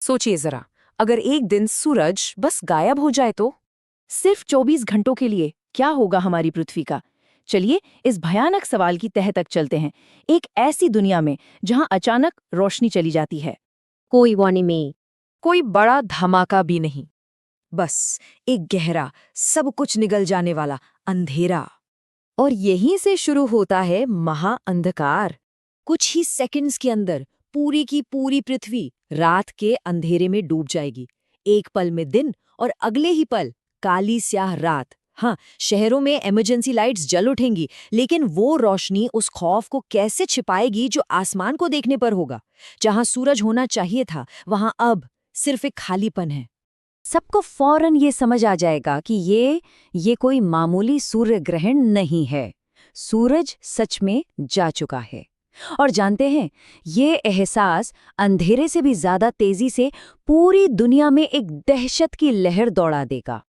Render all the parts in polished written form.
सोचिए जरा, अगर एक दिन सूरज बस गायब हो जाए तो। सिर्फ 24 घंटों के लिए क्या होगा हमारी पृथ्वी का? चलिए इस भयानक सवाल की तह तक चलते हैं। एक ऐसी दुनिया में जहां अचानक रोशनी चली जाती है। कोई वार्निंग नहीं। कोई बड़ा धमाका भी नहीं, बस एक गहरा, सब कुछ निगल जाने वाला अंधेरा। और यहीं से शुरू होता है महाअंधकार। कुछ ही सेकंड्स के अंदर पूरी की पूरी पृथ्वी रात के अंधेरे में डूब जाएगी। एक पल में दिन और अगले ही पल काली स्याह रात। हाँ, शहरों में इमरजेंसी लाइट्स जल उठेंगी, लेकिन वो रोशनी उस खौफ को कैसे छिपाएगी जो आसमान को देखने पर होगा। जहां सूरज होना चाहिए था, वहां अब सिर्फ एक खालीपन है। सबको फौरन ये समझ आ जाएगा कि ये कोई मामूली सूर्य ग्रहण नहीं है। सूरज सच में जा चुका है। और जानते हैं, ये एहसास अंधेरे से भी ज्यादा तेजी से पूरी दुनिया में एक दहशत की लहर दौड़ा देगा।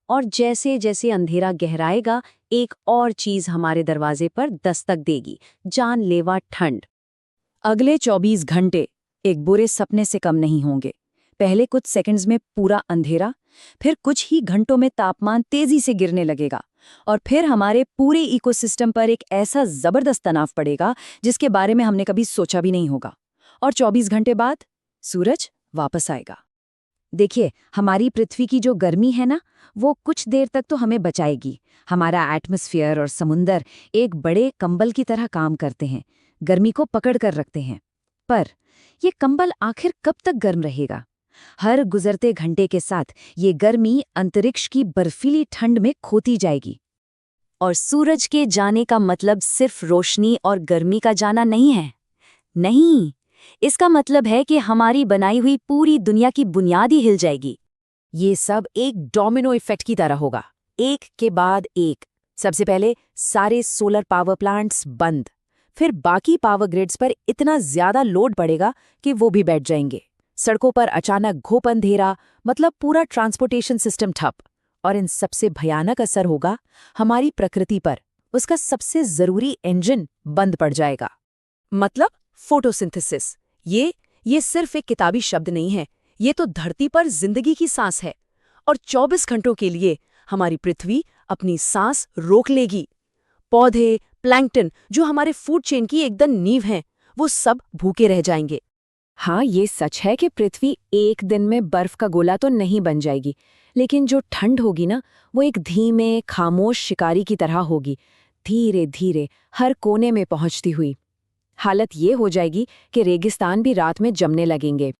और जैसे जैसे अंधेरा गहराएगा, एक और चीज हमारे दरवाजे पर दस्तक देगी, जानलेवा ठंड। अगले 24 घंटे एक बुरे सपने से कम नहीं होंगे। पहले कुछ सेकंड्स में पूरा अंधेरा, फिर कुछ ही घंटों में तापमान तेजी से गिरने लगेगा, और फिर हमारे पूरे इकोसिस्टम पर एक ऐसा जबरदस्त तनाव पड़ेगा जिसके बारे में हमने कभी सोचा भी नहीं होगा। और 24 घंटे बाद सूरज वापस आएगा। देखिए, हमारी पृथ्वी की जो गर्मी है ना, वो कुछ देर तक तो हमें बचाएगी। हमारा एटमॉस्फेयर और समुंदर एक बड़े कंबल की तरह काम करते हैं, गर्मी को पकड़ कर रखते हैं। पर ये कंबल आखिर कब तक गर्म रहेगा? हर गुजरते घंटे के साथ ये गर्मी अंतरिक्ष की बर्फीली ठंड में खोती जाएगी। और सूरज के जाने का मतलब सिर्फ रोशनी और गर्मी का जाना नहीं है। नहीं, इसका मतलब है कि हमारी बनाई हुई पूरी दुनिया की बुनियाद ही हिल जाएगी। ये सब एक डोमिनो इफेक्ट की तरह होगा, एक के बाद एक। सबसे पहले सारे सोलर पावर प्लांट्स बंद, फिर बाकी पावर ग्रिड्स पर इतना ज्यादा लोड पड़ेगा कि वो भी बैठ जाएंगे। सड़कों पर अचानक घोप अंधेरा, मतलब पूरा ट्रांसपोर्टेशन सिस्टम ठप। और इन सबसे भयानक असर होगा हमारी प्रकृति पर। उसका सबसे जरूरी इंजन बंद पड़ जाएगा, मतलब फोटोसिंथेसिस। ये सिर्फ एक किताबी शब्द नहीं है, ये तो धरती पर जिंदगी की सांस है। और 24 घंटों के लिए हमारी पृथ्वी अपनी सांस रोक लेगी। पौधे, प्लैंकटन, जो हमारे फूड चेन की एकदम नींव हैं, वो सब भूखे रह जाएंगे। हाँ, ये सच है कि पृथ्वी एक दिन में बर्फ का गोला तो नहीं बन जाएगी, लेकिन जो ठंड होगी ना, वो एक धीमे, खामोश शिकारी की तरह होगी, धीरे धीरे हर कोने में पहुंचती हुई। हालत ये हो जाएगी कि रेगिस्तान भी रात में जमने लगेंगे।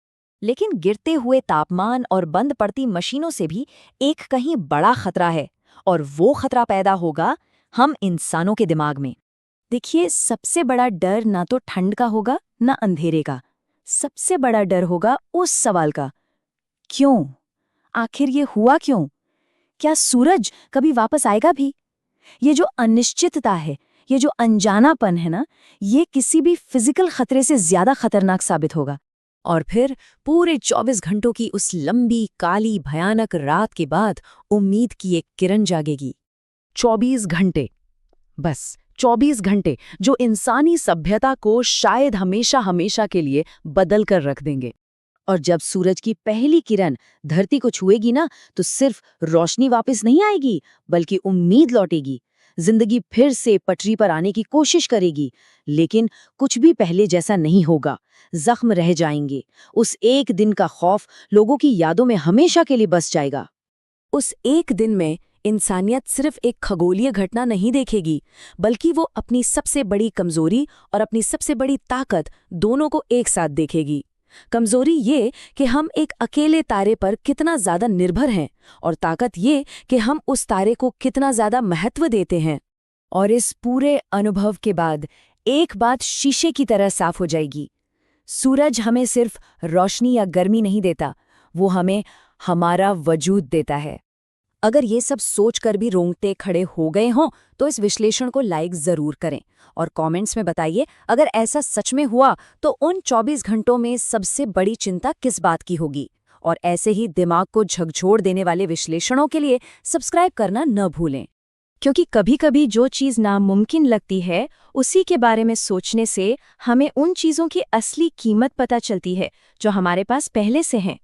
लेकिन गिरते हुए तापमान और बंद पड़ती मशीनों से भी एक कहीं बड़ा खतरा है, और वो खतरा पैदा होगा हम इंसानों के दिमाग में। देखिए, सबसे बड़ा डर ना तो ठंड का होगा ना अंधेरे का। सबसे बड़ा डर होगा उस सवाल का, क्यों? आखिर ये हुआ क्यों? क्या सूरज कभी वापस आएगा भी? ये जो अनिश्चितता है, ये जो अनजानापन है ना, ये किसी भी फिजिकल खतरे से ज्यादा खतरनाक साबित होगा। और फिर पूरे 24 घंटों की उस लंबी, काली, भयानक रात के बाद उम्मीद की एक किरण जागेगी। 24 घंटे, बस 24 घंटे, जो इंसानी सभ्यता को शायद हमेशा हमेशा के लिए बदल कर रख देंगे। और जब सूरज की पहली किरण धरती को छुएगी ना, तो सिर्फ रोशनी वापस नहीं आएगी, बल्कि उम्मीद लौटेगी। जिंदगी फिर से पटरी पर आने की कोशिश करेगी, लेकिन कुछ भी पहले जैसा नहीं होगा। जख्म रह जाएंगे। उस एक दिन का खौफ लोगों की यादों में हमेशा के लिए बस जाएगा। उस एक दिन में इंसानियत सिर्फ एक खगोलीय घटना नहीं देखेगी, बल्कि वो अपनी सबसे बड़ी कमजोरी और अपनी सबसे बड़ी ताकत दोनों को एक साथ देखेगी। कमजोरी ये कि हम एक अकेले तारे पर कितना ज्यादा निर्भर हैं, और ताकत ये कि हम उस तारे को कितना ज्यादा महत्व देते हैं। और इस पूरे अनुभव के बाद एक बात शीशे की तरह साफ हो जाएगी। सूरज हमें सिर्फ रोशनी या गर्मी नहीं देता, वो हमें हमारा वजूद देता है। अगर ये सब सोचकर भी रोंगटे खड़े हो गए हों, तो इस विश्लेषण को लाइक जरूर करें और कमेंट्स में बताइए, अगर ऐसा सच में हुआ तो उन 24 घंटों में सबसे बड़ी चिंता किस बात की होगी। और ऐसे ही दिमाग को झकझोर देने वाले विश्लेषणों के लिए सब्सक्राइब करना न भूलें। क्योंकि कभी-कभी जो चीज़ नामुमकिन लगती है, उसी के बारे में सोचने से हमें उन चीज़ों की असली कीमत पता चलती है, जो हमारे पास पहले से हैं।